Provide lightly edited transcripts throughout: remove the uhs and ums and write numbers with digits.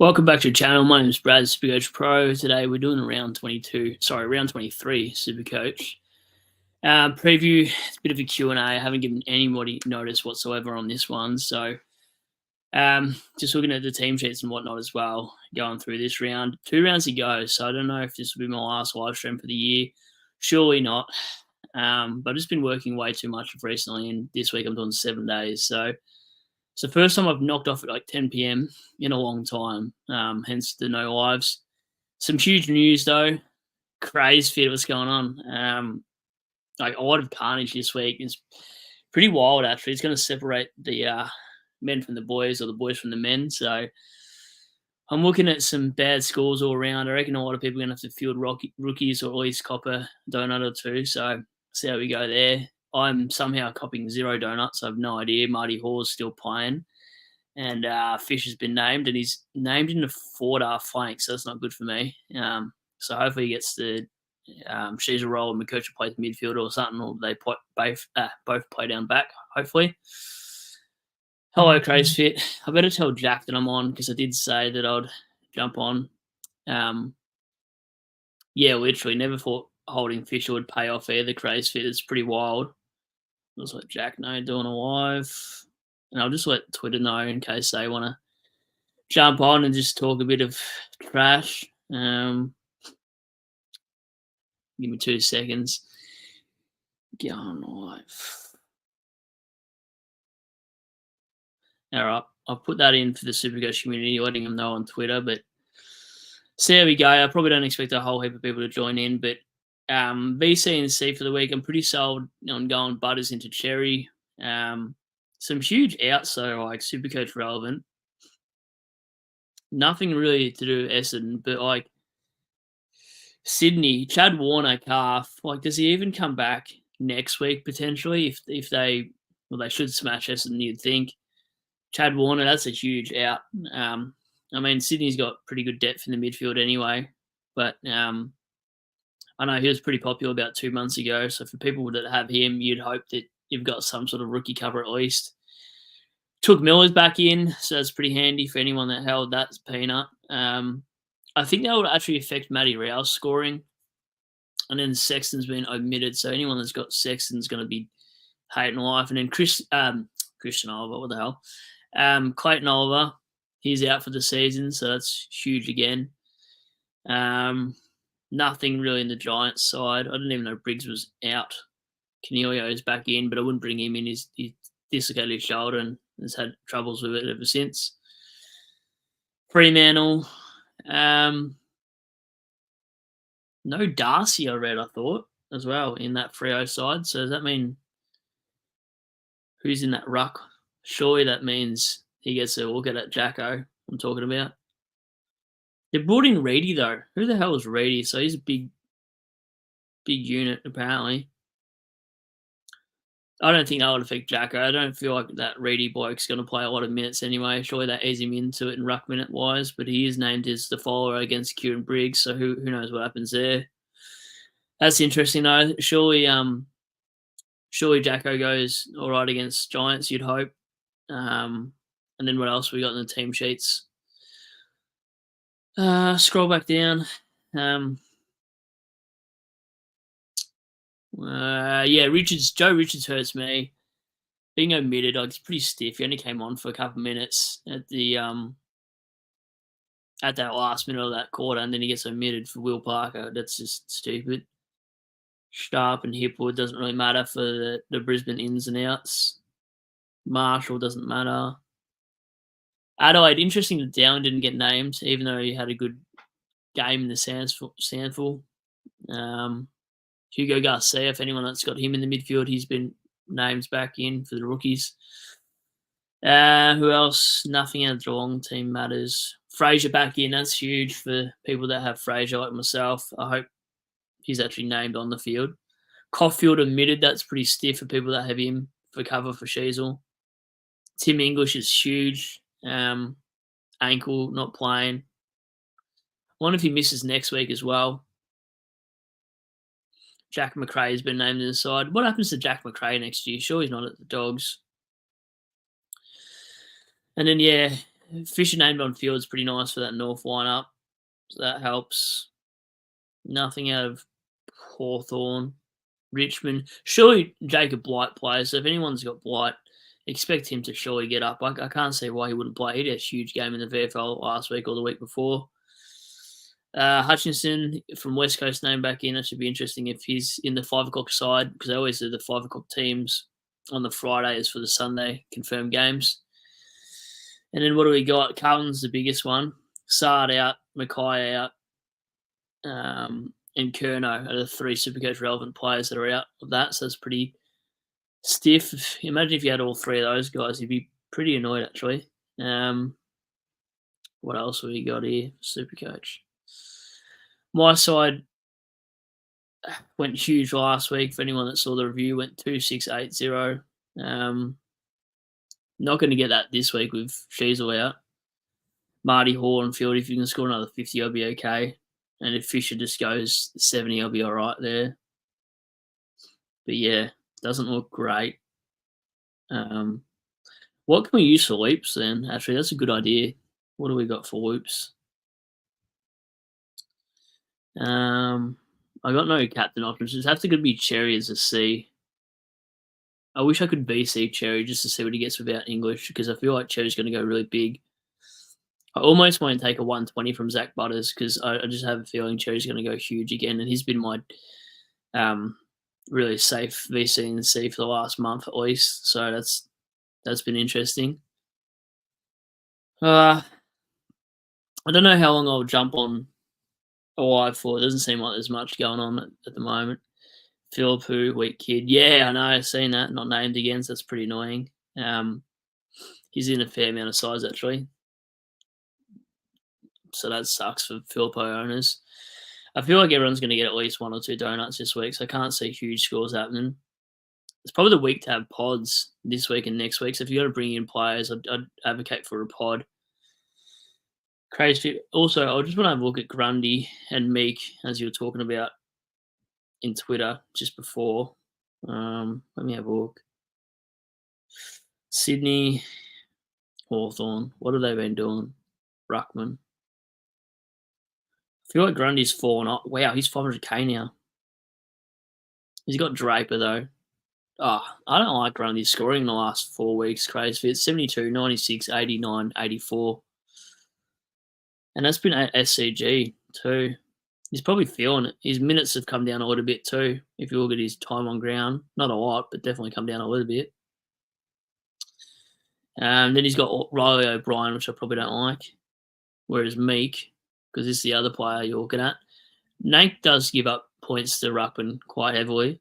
Welcome back to the channel. My name is Brad, SuperCoach Pro. Today we're doing round 23 SuperCoach. Preview, it's a bit of a Q&A. I haven't given anybody notice whatsoever on this one. So just looking at the team sheets and whatnot as well, going through this round. 2 rounds to go, so I don't know if this will be my last live stream for the year. Surely not. But I've just been working way too much recently, and this week I'm doing 7 days. So it's the first time I've knocked off at like 10 p.m. in a long time, hence the no lives. Some huge news though. Crazy fit what's going on. Like a lot of carnage this week. It's pretty wild actually. It's going to separate the men from the boys or the boys from the men. So I'm looking at some bad scores all around. I reckon a lot of people are going to have to field rookies or at least cop a donut or two. So see how we go there. I'm somehow copying 0 donuts. I have no idea. Marty Hall's still playing. And Fish has been named, and he's named in the forward half flank, so that's not good for me. So hopefully he gets the Sheezer role and McCutcheon plays midfield or something, or they both play down back, hopefully. Hello, Craze Fit. I better tell Jack that I'm on because I did say that I'd jump on. Yeah, literally, never thought holding Fisher would pay off either, Craze Fit. It's pretty wild. Just let Jack know doing a live. And I'll just let Twitter know in case they want to jump on and just talk a bit of trash. Give me 2 seconds. Get on live. All right. I'll put that in for the SuperCoach community, letting them know on Twitter. But so there we go. I probably don't expect a whole heap of people to join in. But VC and C for the week, I'm pretty sold on going Butters into Cherry. Some huge outs, though, like SuperCoach relevant. Nothing really to do with Essendon, but like Sydney, Chad Warner calf. Like, does he even come back next week potentially? If they should smash Essendon, you'd think. Chad Warner, that's a huge out. I mean, Sydney's got pretty good depth in the midfield anyway, but I know he was pretty popular about 2 months ago. So for people that have him, you'd hope that you've got some sort of rookie cover at least. Took Miller's back in, so that's pretty handy for anyone that held that peanut. I think that would actually affect Matty Rouse scoring. And then Sexton's been omitted, so anyone that's got Sexton's going to be hating life. And then Christian Oliver, what the hell? Clayton Oliver, he's out for the season, so that's huge again. Nothing really in the Giants side. I didn't even know Briggs was out. Canelio's back in, but I wouldn't bring him in. He's dislocated his shoulder and has had troubles with it ever since. Fremantle. No Darcy, I read, I thought, as well, in that Freo side. So does that mean who's in that ruck? Surely that means he gets a look at that Jacko I'm talking about. They brought in Reedy, though. Who the hell is Reedy? So he's a big unit, apparently. I don't think that would affect Jacko. I don't feel like that Reedy bloke's going to play a lot of minutes anyway. Surely that ease him into it in ruck minute-wise, but he is named as the follower against Kieran Briggs, so who knows what happens there. That's interesting, though. Surely Jacko goes all right against Giants, you'd hope. And then what else we got in the team sheets? Scroll back down. Yeah, Joe Richards hurts me. Being omitted, like, it's pretty stiff. He only came on for a couple of minutes at the at that last minute of that quarter, and then he gets omitted for Will Parker. That's just stupid. Sharp and Hipwood doesn't really matter for the Brisbane ins and outs. Marshall doesn't matter. Adelaide, interesting that Down didn't get named, even though he had a good game in the Sandful. Hugo Garcia, if anyone that's got him in the midfield, he's been named back in for the rookies. Who else? Nothing out of the Geelong team matters. Fraser back in, that's huge for people that have Fraser like myself. I hope he's actually named on the field. Caulfield omitted, that's pretty stiff for people that have him for cover for Sheezel. Tim English is huge. Ankle, not playing. I wonder if he misses next week as well. Jack McRae has been named in the side. What happens to Jack McRae next year? Sure, he's not at the Dogs. And then, yeah, Fisher named on field is pretty nice for that North lineup, so that helps. Nothing out of Hawthorn. Richmond. Surely Jacob Blight plays, so if anyone's got Blight, expect him to surely get up. I can't see why he wouldn't play. He had a huge game in the VFL last week or the week before. Hutchinson from West Coast named back in. That should be interesting if he's in the 5 o'clock side, because they always do the 5 o'clock teams on the Fridays for the Sunday confirmed games. And then what do we got? Carlton's the biggest one. Sard out, Mackay out, and Curnow are the 3 Supercoach relevant players that are out of that. So that's pretty stiff. Imagine if you had all 3 of those guys, you'd be pretty annoyed actually. What else have we got here? Supercoach. My side went huge last week. For anyone that saw the review, went 2-6-8-0. Not going to get that this week with Sheasel out. Marty Hall on field, if you can score another 50, I'll be okay. And if Fisher just goes 70, I'll be all right there. But yeah, doesn't look great. What can we use for Whoops then? Actually, that's a good idea. What do we got for Whoops? I got no captain options. Just have to be Cherry as a C. I wish I could BC Cherry just to see what he gets without English, because I feel like Cherry's going to go really big. I almost want to take a 120 from Zach Butters, because I just have a feeling Cherry's going to go huge again, and he's been my really safe VC in the C for the last month at least. So that's been interesting. I don't know how long I'll jump on a live for. It doesn't seem like there's much going on at the moment. Philip, who weak kid? Yeah, I know. I've seen that. Not named again, so that's pretty annoying. He's in a fair amount of size actually, so that sucks for Philpo owners. I feel like everyone's going to get at least 1 or 2 donuts this week, so I can't see huge scores happening. It's probably the week to have pods this week and next week. So if you got to bring in players, I'd advocate for a pod. Crazy. Also, I just want to have a look at Grundy and Meek, as you were talking about in Twitter just before. Let me have a look. Sydney, Hawthorn. What have they been doing? Ruckman. I feel like Grundy's fallen off. Wow, he's 500k now. He's got Draper though. Oh, I don't like Grundy's scoring in the last 4 weeks. Crazy. It's 72, 96, 89, 84. And that's been at SCG too. He's probably feeling it. His minutes have come down a little bit too. If you look at his time on ground, not a lot, but definitely come down a little bit. Then he's got Riley O'Brien, which I probably don't like. Whereas Meek, because this is the other player you're looking at, Nank does give up points to Ruckman quite heavily.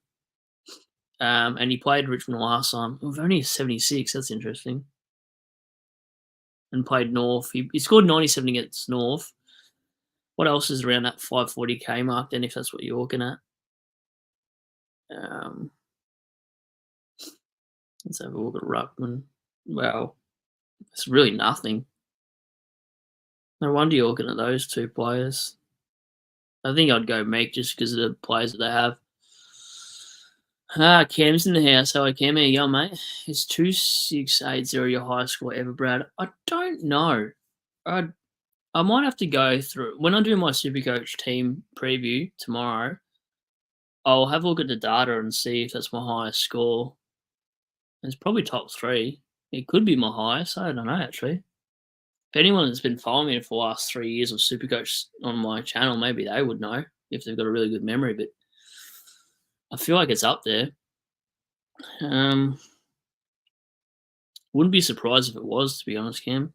And he played Richmond last time. With only 76, that's interesting. And played North. He scored 97 against North. What else is around that 540k mark then, if that's what you're looking at? Let's have a look at Ruckman. Well, it's really nothing. No wonder you're looking at those 2 players. I think I'd go Meek just because of the players that they have. Cam's in the house. Hello, Cam. How you going, mate? Is 2680 your highest score ever, Brad? I don't know. I might have to go through. When I do my Supercoach team preview tomorrow, I'll have a look at the data and see if that's my highest score. It's probably top 3. It could be my highest. I don't know, actually. If anyone that's been following me for the last 3 years of Supercoach on my channel, maybe they would know if they've got a really good memory, but I feel like it's up there. Wouldn't be surprised if it was, to be honest, Cam.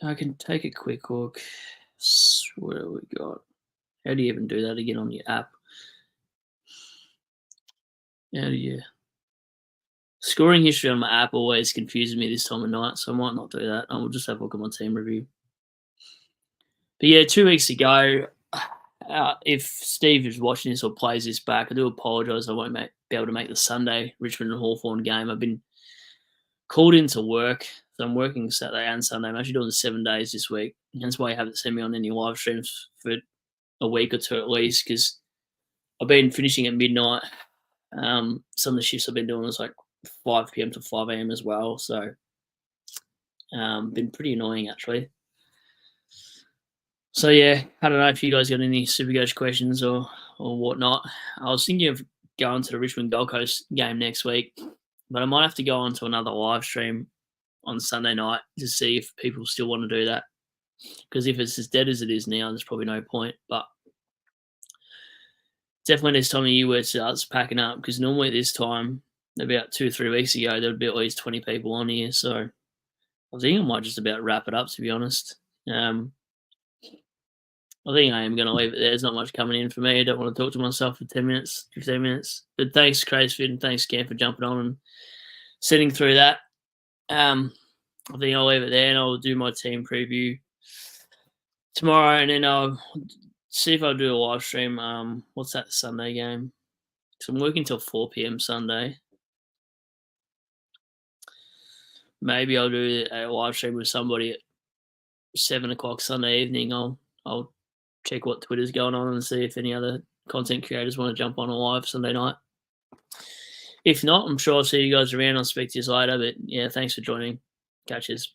I can take a quick look. What do we got? How do you even do that again on your app? How do you... Scoring history on my app always confuses me this time of night, so I might not do that. I will just have a look at my team review. But yeah, 2 weeks ago, if Steve is watching this or plays this back, I do apologise. I won't be able to make the Sunday Richmond and Hawthorn game. I've been called into work, so I'm working Saturday and Sunday. I'm actually doing the 7 days this week. That's why you haven't seen me on any live streams for a week or 2 at least, because I've been finishing at midnight. Some of the shifts I've been doing is like 5 p.m. to 5 a.m. as well. So Been pretty annoying actually. So yeah, I don't know if you guys got any SuperCoach questions or whatnot. I was thinking of going to the Richmond Gold Coast game next week, but I might have to go on to another live stream on Sunday night to see if people still want to do that. Because if it's as dead as it is now, there's probably no point. But definitely this time of year where it starts packing up. Because normally at this time, about 2 or 3 weeks ago, there'd be at least 20 people on here. So I think I might just about wrap it up, to be honest. I think I am going to leave it there. There's not much coming in for me. I don't want to talk to myself for 10 minutes, 15 minutes. But thanks, Crazefit, and thanks, Cam, for jumping on and sitting through that. I think I'll leave it there, and I'll do my team preview tomorrow, and then I'll see if I'll do a live stream. What's that Sunday game? So I'm working till 4 p.m. Sunday. Maybe I'll do a live stream with somebody at 7 o'clock Sunday evening. I'll check what Twitter's going on and see if any other content creators want to jump on a live Sunday night. If not, I'm sure I'll see you guys around. I'll speak to you later. But yeah, thanks for joining. Catches.